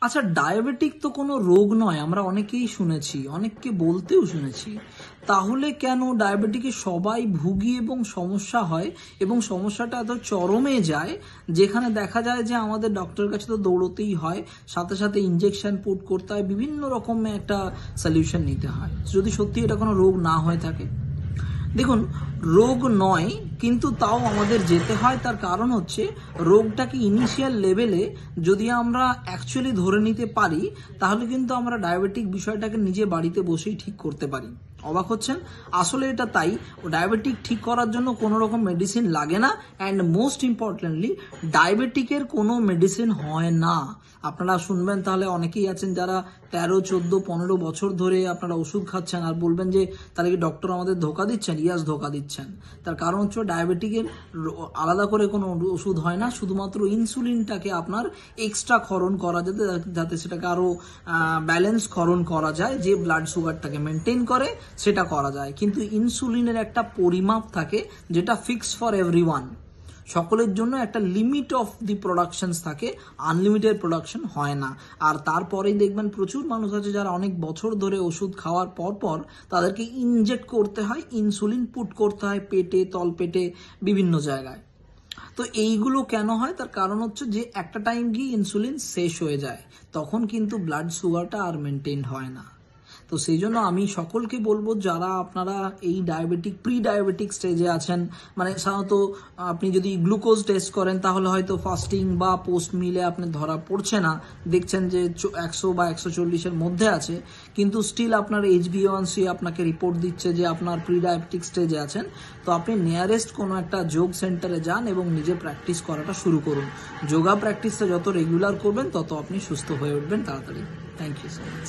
আচ্ছা, ডায়াবেটিক তো কোনো রোগ নয়, আমরা অনেকেই শুনেছি, অনেককে বলতেও শুনেছি। তাহলে কেন ডায়াবেটিকে সবাই ভুগি এবং সমস্যা হয়, এবং সমস্যাটা এত চরমে যায় যেখানে দেখা যায় যে আমাদের ডক্টরের কাছে তো দৌড়তেই হয়, সাথে সাথে ইনজেকশন পুট করতে হয়, বিভিন্ন রকমের একটা সলিউশন নিতে হয়, যদি সত্যি এটা কোনো রোগ না হয়ে থাকে। দেখুন, রোগ নয় কিন্তু তাও আমাদের যেতে হয়। তার কারণ হচ্ছে রোগটাকে ইনিশিয়াল লেভেলে যদি আমরা অ্যাকচুয়ালি ধরে নিতে পারি তাহলে কিন্তু আমরা ডায়াবেটিক বিষয়টাকে নিজে বাড়িতে বসেই ঠিক করতে পারি। অবাক হচ্ছেন? আসলে এটা তাই। ডায়াবেটিক ঠিক করার জন্য কোনো রকম মেডিসিন লাগে না, অ্যান্ড মোস্ট ইম্পর্টেন্টলি ডায়াবেটিকের কোনো মেডিসিন হয় না। আপনারা শুনবেন তাহলে অনেকেই আছেন যারা 13, 14, 15 বছর ধরে আপনারা ওষুধ খাচ্ছেন আর বলবেন যে তাহলে কি ডক্টর আমাদের ধোকা দিচ্ছেন? ইয়াস, ধোকা দিচ্ছেন। তার কারণ হচ্ছে ডায়াবেটিকের আলাদা করে কোনো ওষুধ হয় না, শুধুমাত্র ইনসুলিনটাকে আপনার এক্সট্রা ক্ষরণ করা যাতে যাতে সেটাকে আরো ব্যালেন্স ক্ষরণ করা যায়, যে ব্লাড সুগারটাকে মেনটেন করে সেটা করা যায়। কিন্তু ইনসুলিনের একটা পরিমাপ থাকে যেটা ফিক্স ফর এভরিওয়ান, সকলের জন্য একটা লিমিট অফ দি প্রোডাকশনস থাকে, আনলিমিটেড প্রোডাকশন হয় না। আর তারপরেই দেখবেন প্রচুর মানুষ আছে যারা অনেক বছর ধরে ওষুধ খাওয়ার পর তাদেরকে ইনজেক্ট করতে হয়, ইনসুলিন পুট করতে হয় পেটে, তলপেটে, বিভিন্ন জায়গায়। তো এইগুলো কেন হয়? তার কারণ হচ্ছে যে একটা টাইম গিয়ে ইনসুলিন শেষ হয়ে যায়, তখন কিন্তু ব্লাড সুগারটা আর মেনটেন হয় না। তো সেই জন্য আমি সকলকে বলবো, যারা আপনারা এই ডায়াবেটিক প্রি ডায়াবেটিক স্টেজে আছেন, মানে সাধারণত আপনি যদি গ্লুকোজ টেস্ট করেন তাহলে হয়তো ফাস্টিং বা পোস্ট মিলে আপনি ধরা পড়ছে না, দেখছেন যে 100 বা 140-এর মধ্যে আছে, কিন্তু স্টিল আপনার HbA1c আপনাকে রিপোর্ট দিচ্ছে যে আপনার প্রি ডায়াবেটিক স্টেজে আছেন, তো আপনি নিয়ারেস্ট কোনো একটা যোগ সেন্টারে যান এবং নিজে প্র্যাকটিস করাটা শুরু করুন। যোগা প্র্যাকটিসটা যত রেগুলার করবেন তত আপনি সুস্থ হয়ে উঠবেন তাড়াতাড়ি। Thank you so much.